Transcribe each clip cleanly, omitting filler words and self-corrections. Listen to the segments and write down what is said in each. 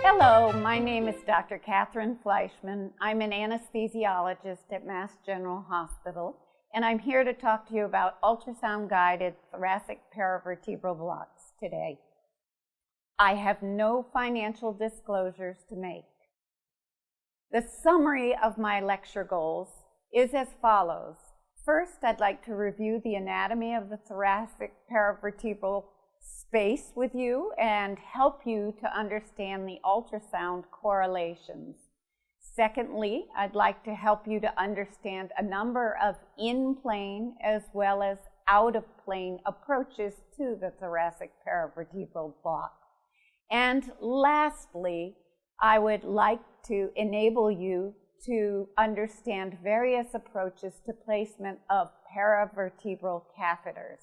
Hello, my name is Dr. Katharine Fleischmann. I'm an anesthesiologist at Mass General Hospital, and I'm here to talk to you about ultrasound-guided thoracic paravertebral blocks today. I have no financial disclosures to make. The summary of my lecture goals is as follows. First, I'd like to review the anatomy of the thoracic paravertebral space with you and help you to understand the ultrasound correlations. Secondly, I'd like to help you to understand a number of in-plane as well as out-of-plane approaches to the thoracic paravertebral block. And lastly, I would like to enable you to understand various approaches to placement of paravertebral catheters.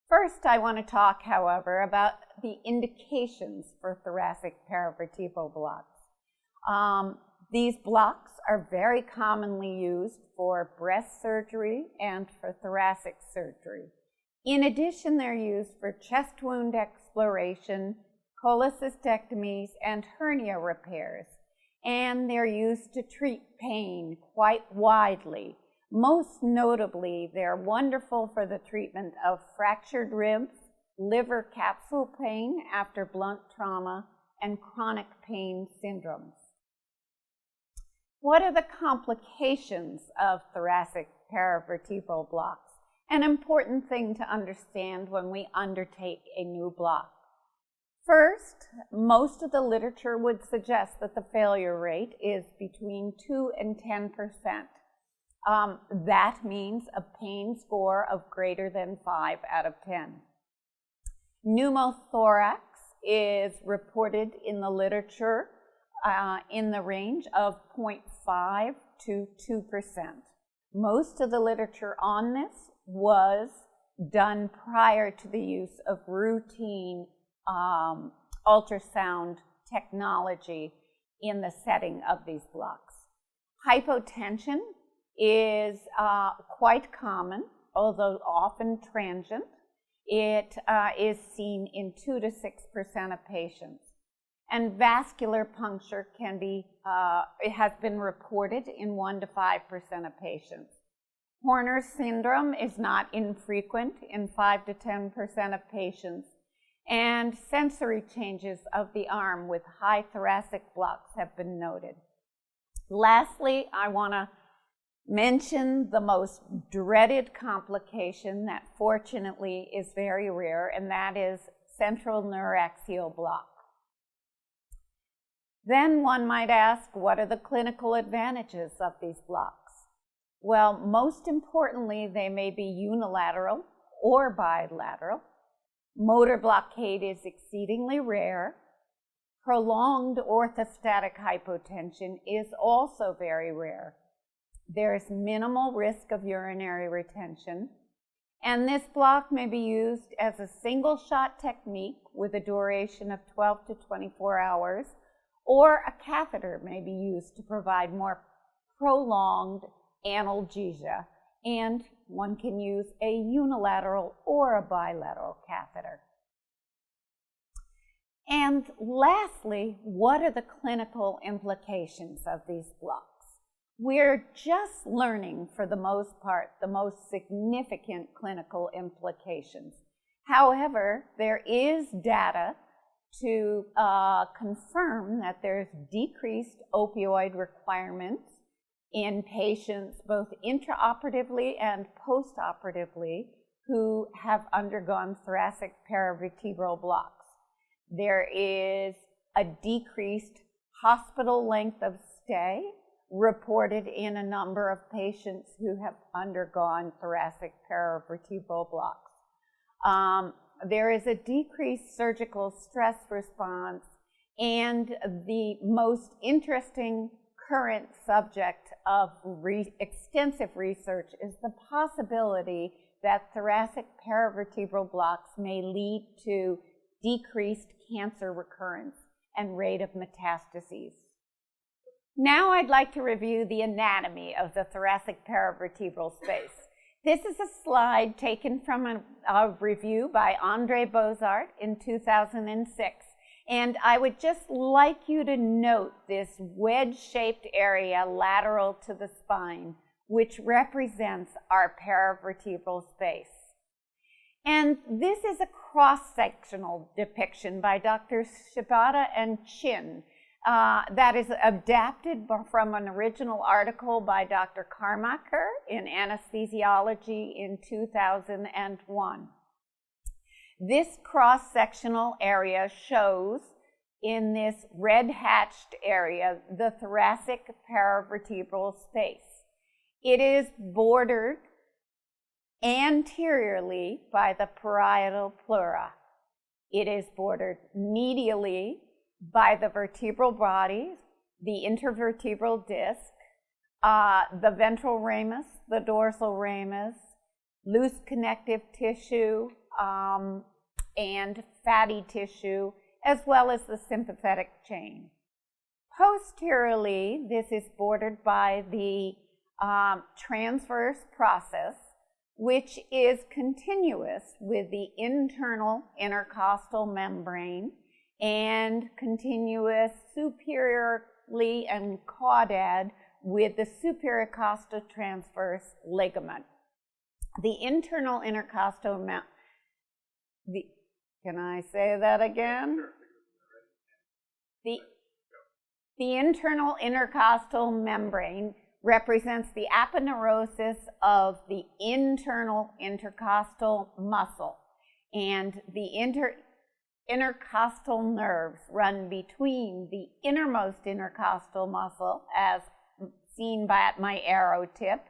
First, I want to talk, however, about the indications for thoracic paravertebral blocks. These blocks are very commonly used for breast surgery and for thoracic surgery. In addition, they're used for chest wound exploration, cholecystectomies, and hernia repairs. And they're used to treat pain quite widely. Most notably, they're wonderful for the treatment of fractured ribs, liver capsule pain after blunt trauma, and chronic pain syndromes. What are the complications of thoracic paravertebral blocks? An important thing to understand when we undertake a new block. First, most of the literature would suggest that the failure rate is between 2 and 10%. That means a pain score of greater than 5 out of 10. Pneumothorax is reported in the literature in the range of 0.5 to 2%. Most of the literature on this was done prior to the use of routine ultrasound technology in the setting of these blocks. Hypotension is quite common, although often transient. It is seen in 2 to 6% of patients. And vascular puncture can be, it has been reported in 1 to 5% of patients. Horner syndrome is not infrequent in 5 to 10% of patients. And sensory changes of the arm with high thoracic blocks have been noted. Lastly, I want to mention the most dreaded complication that fortunately is very rare, and that is central neuraxial block. Then one might ask, what are the clinical advantages of these blocks? Well, most importantly, they may be unilateral or bilateral. Motor blockade is exceedingly rare. Prolonged orthostatic hypotension is also very rare. There is minimal risk of urinary retention, and this block may be used as a single shot technique with a duration of 12 to 24 hours, or a catheter may be used to provide more prolonged analgesia, and one can use a unilateral or a bilateral catheter. And lastly, what are the clinical implications of these blocks? We're just learning, for the most part, the most significant clinical implications. However, there is data to confirm that there's decreased opioid requirements in patients both intraoperatively and postoperatively who have undergone thoracic paravertebral blocks. There is a decreased hospital length of stay reported in a number of patients who have undergone thoracic paravertebral blocks. There is a decreased surgical stress response, and the most interesting current subject of extensive research is the possibility that thoracic paravertebral blocks may lead to decreased cancer recurrence and rate of metastases. Now I'd like to review the anatomy of the thoracic paravertebral space. This is a slide taken from a review by André Bozart in 2006. And I would just like you to note this wedge-shaped area lateral to the spine, which represents our paravertebral space. And this is a cross-sectional depiction by Dr. Shibata and Chin that is adapted from an original article by Dr. Carmacher in Anesthesiology in 2001. This cross-sectional area shows in this red hatched area the thoracic paravertebral space. It is bordered anteriorly by the parietal pleura. It is bordered medially by the vertebral bodies, the intervertebral disc, the ventral ramus, the dorsal ramus, loose connective tissue, and fatty tissue, as well as the sympathetic chain. Posteriorly, this is bordered by the transverse process, which is continuous with the internal intercostal membrane and continuous superiorly and caudad with the superior costotransverse ligament. The internal intercostal can I say that again? The internal intercostal membrane represents the aponeurosis of the internal intercostal muscle, and the intercostal nerves run between the innermost intercostal muscle, as seen by my arrow tip,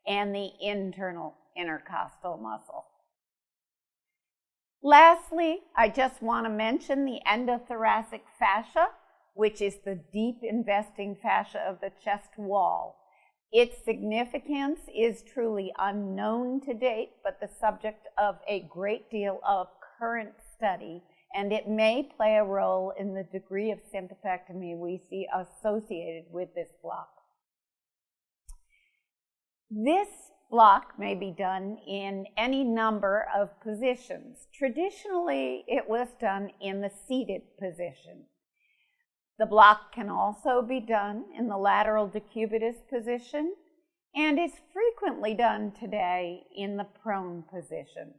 and the internal intercostal muscle. Lastly, I just want to mention the endothoracic fascia, which is the deep investing fascia of the chest wall. Its significance is truly unknown to date, but the subject of a great deal of current study, and it may play a role in the degree of sympathectomy we see associated with this block. This block may be done in any number of positions. Traditionally, it was done in the seated position. The block can also be done in the lateral decubitus position and is frequently done today in the prone position.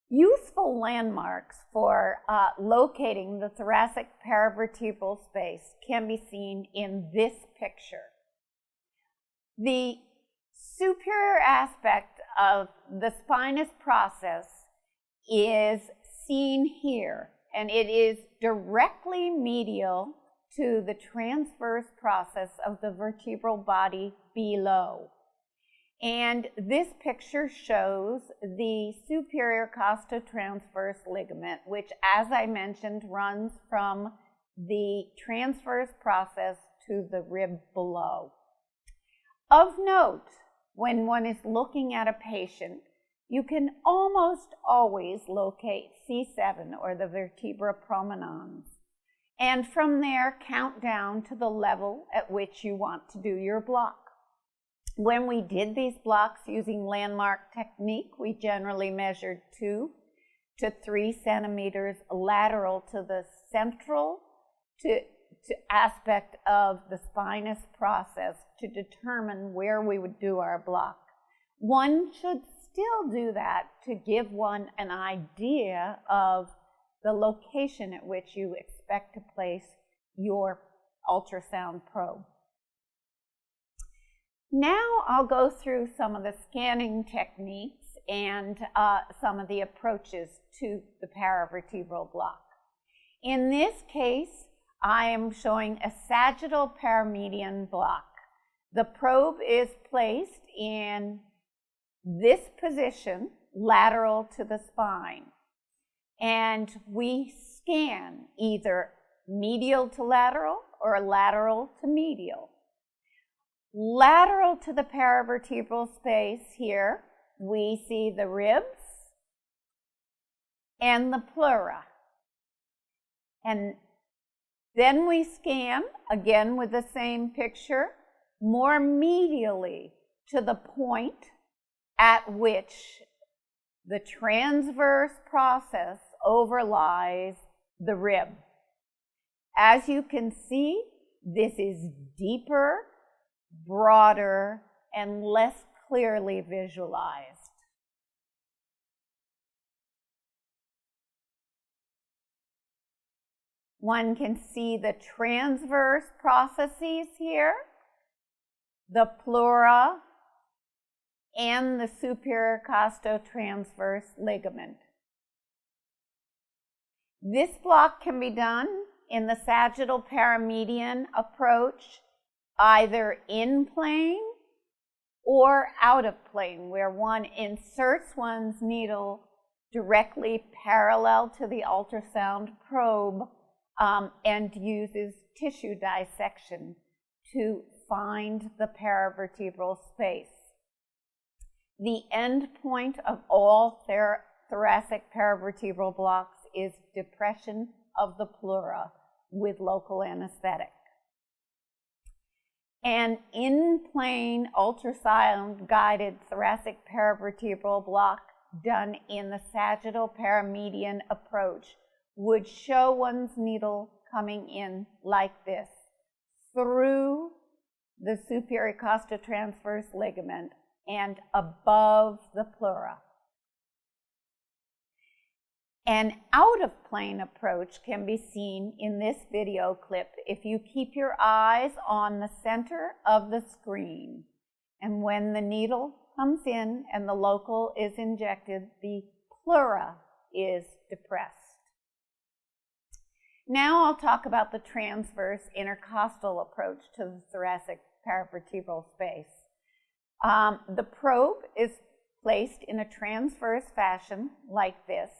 Useful landmarks for locating the thoracic paravertebral space can be seen in this picture. The superior aspect of the spinous process is seen here, and it is directly medial to the transverse process of the vertebral body below. And this picture shows the superior costotransverse ligament, which, as I mentioned, runs from the transverse process to the rib below. Of note, when one is looking at a patient, you can almost always locate C7, or the vertebra prominens, and from there count down to the level at which you want to do your block. When we did these blocks using landmark technique, we generally measured 2 to 3 centimeters lateral to the central aspect of the spinous process to determine where we would do our block. One should still do that to give one an idea of the location at which you expect to place your ultrasound probe. Now I'll go through some of the scanning techniques and some of the approaches to the paravertebral block. In this case, I am showing a sagittal paramedian block. The probe is placed in this position, lateral to the spine, and we scan either medial to lateral or lateral to medial. Lateral to the paravertebral space here, we see the ribs and the pleura. And then we scan, again with the same picture, more medially to the point at which the transverse process overlies the rib. As you can see, this is deeper, broader, and less clearly visualized. One can see the transverse processes here, the pleura, and the superior costotransverse ligament. This block can be done in the sagittal paramedian approach, either in plane or out of plane, where one inserts one's needle directly parallel to the ultrasound probe and uses tissue dissection to find the paravertebral space. The end point of all thoracic paravertebral blocks is depression of the pleura with local anesthetic. An in-plane ultrasound-guided thoracic paravertebral block done in the sagittal paramedian approach would show one's needle coming in like this, through the superior costotransverse ligament and above the pleura. An out-of-plane approach can be seen in this video clip if you keep your eyes on the center of the screen. And when the needle comes in and the local is injected, the pleura is depressed. Now I'll talk about the transverse intercostal approach to the thoracic paravertebral space. The probe is placed in a transverse fashion like this,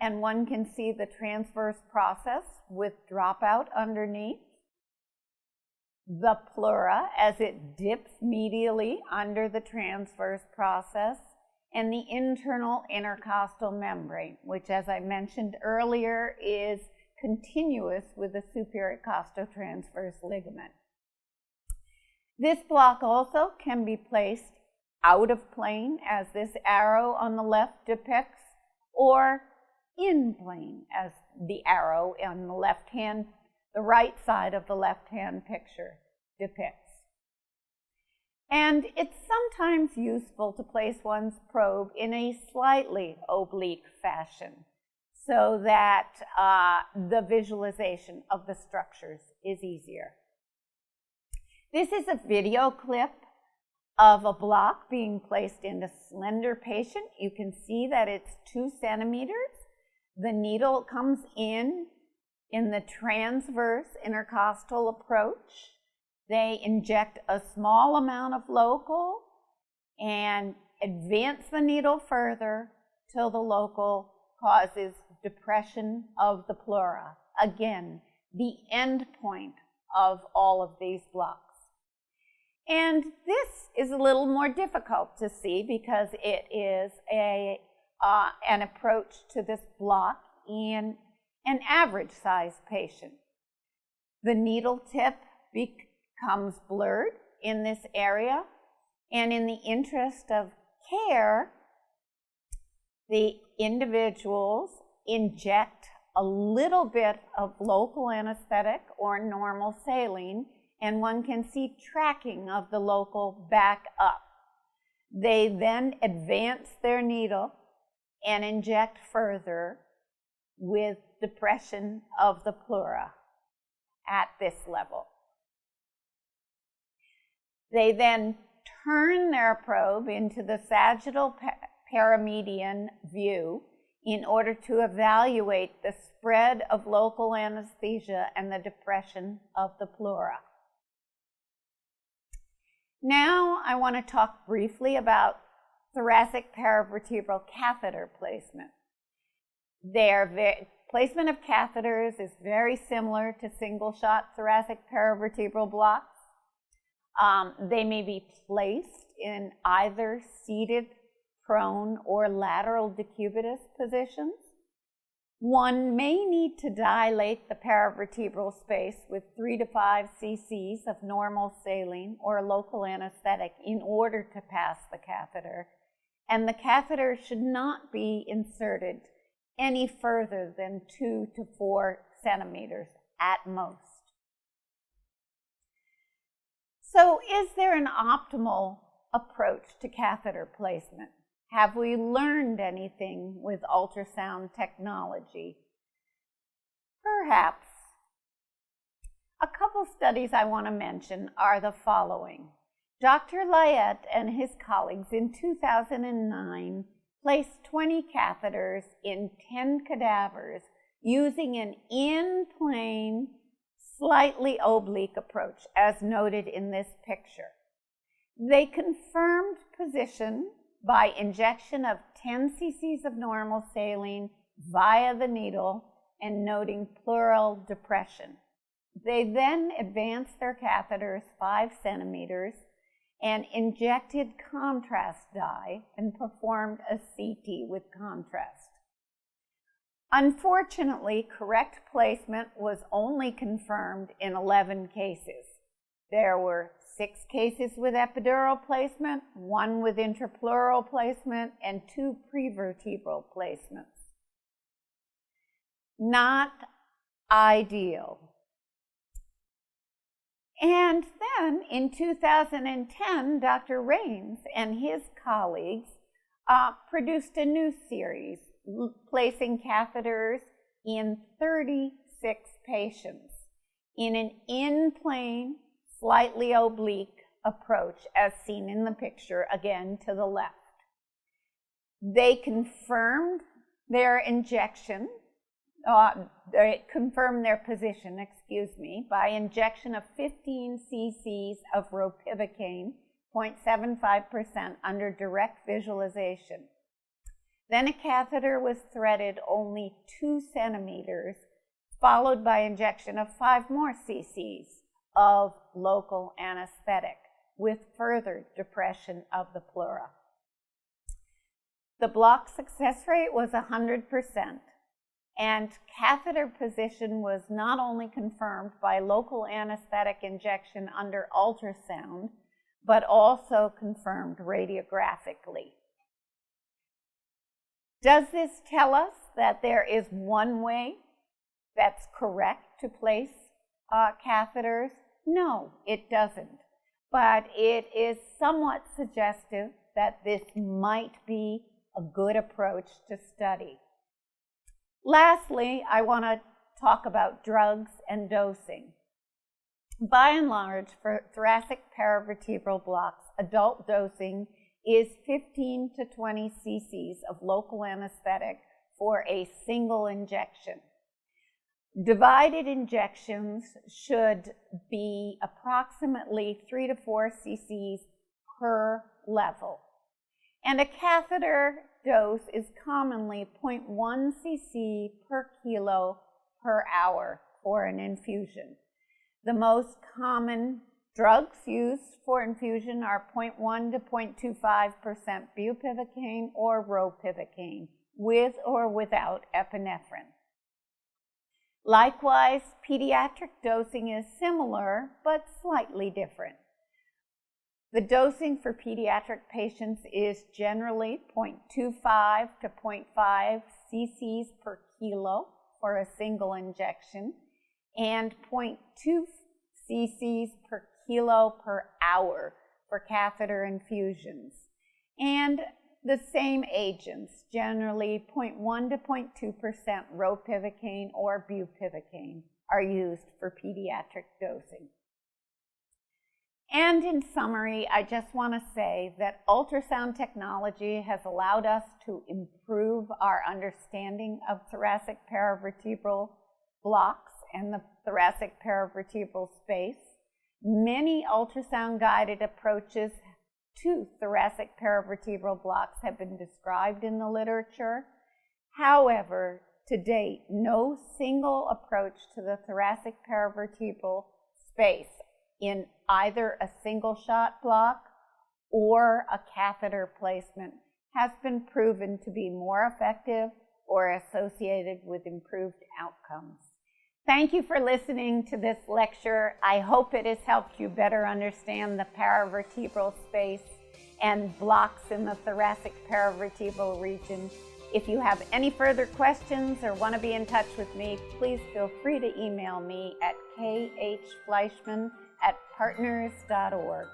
and one can see the transverse process with dropout underneath, the pleura as it dips medially under the transverse process, and the internal intercostal membrane, which, as I mentioned earlier, is continuous with the superior costotransverse ligament. This block also can be placed out of plane, as this arrow on the left depicts, or in plane, as the arrow on the right side of the left-hand picture depicts. And it's sometimes useful to place one's probe in a slightly oblique fashion so that the visualization of the structures is easier. This is a video clip of a block being placed in a slender patient. You can see that it's 2 centimeters. The needle comes in the transverse intercostal approach. They inject a small amount of local and advance the needle further till the local causes depression of the pleura. Again, the end point of all of these blocks. And this is a little more difficult to see because it is an approach to this block in an average-sized patient. The needle tip becomes blurred in this area, and in the interest of care, the individuals inject a little bit of local anesthetic or normal saline, and one can see tracking of the local back up. They then advance their needle and inject further with depression of the pleura at this level. They then turn their probe into the sagittal paramedian view in order to evaluate the spread of local anesthesia and the depression of the pleura. Now I want to talk briefly about thoracic paravertebral catheter placement. Placement of catheters is very similar to single-shot thoracic paravertebral blocks. They may be placed in either seated, prone, or lateral decubitus positions. One may need to dilate the paravertebral space with 3 to 5 cc's of normal saline or local anesthetic in order to pass the catheter, and the catheter should not be inserted any further than 2 to 4 centimeters at most. So is there an optimal approach to catheter placement? Have we learned anything with ultrasound technology? Perhaps. A couple studies I want to mention are the following. Dr. Layette and his colleagues in 2009 placed 20 catheters in 10 cadavers using an in-plane, slightly oblique approach, as noted in this picture. They confirmed position by injection of 10 cc's of normal saline via the needle and noting pleural depression. They then advanced their catheters 5 centimeters and injected contrast dye and performed a CT with contrast. Unfortunately, correct placement was only confirmed in 11 cases. There were 6 cases with epidural placement, 1 with intrapleural placement, and 2 prevertebral placements. Not ideal. And then in 2010, Dr. Rains and his colleagues produced a new series, placing catheters in 36 patients in an in-plane, slightly oblique approach, as seen in the picture, again to the left. They confirmed their injection, they confirmed their position, by injection of 15 cc's of ropivacaine, 0.75% under direct visualization. Then a catheter was threaded only 2 centimeters, followed by injection of 5 more cc's of local anesthetic with further depression of the pleura. The block success rate was 100%, and catheter position was not only confirmed by local anesthetic injection under ultrasound, but also confirmed radiographically. Does this tell us that there is one way that's correct to place catheters? No, it doesn't. But it is somewhat suggestive that this might be a good approach to study. Lastly, I want to talk about drugs and dosing. By and large, for thoracic paravertebral blocks, adult dosing is 15 to 20 cc's of local anesthetic for a single injection. Divided injections should be approximately 3 to 4 cc's per level. And a catheter dose is commonly 0.1 cc per kilo per hour for an infusion. The most common drugs used for infusion are 0.1 to 0.25% bupivacaine or ropivacaine, with or without epinephrine. Likewise, pediatric dosing is similar, but slightly different. The dosing for pediatric patients is generally 0.25 to 0.5 cc's per kilo for a single injection and 0.2 cc's per kilo per hour for catheter infusions. And the same agents, generally 0.1 to 0.2% ropivacaine or bupivacaine, are used for pediatric dosing. And in summary, I just want to say that ultrasound technology has allowed us to improve our understanding of thoracic paravertebral blocks and the thoracic paravertebral space. Many ultrasound-guided approaches to thoracic paravertebral blocks have been described in the literature. However, to date, no single approach to the thoracic paravertebral space in either a single shot block or a catheter placement has been proven to be more effective or associated with improved outcomes. Thank you for listening to this lecture. I hope it has helped you better understand the paravertebral space and blocks in the thoracic paravertebral region. If you have any further questions or want to be in touch with me, please feel free to email me at khfleischmann@partners.org.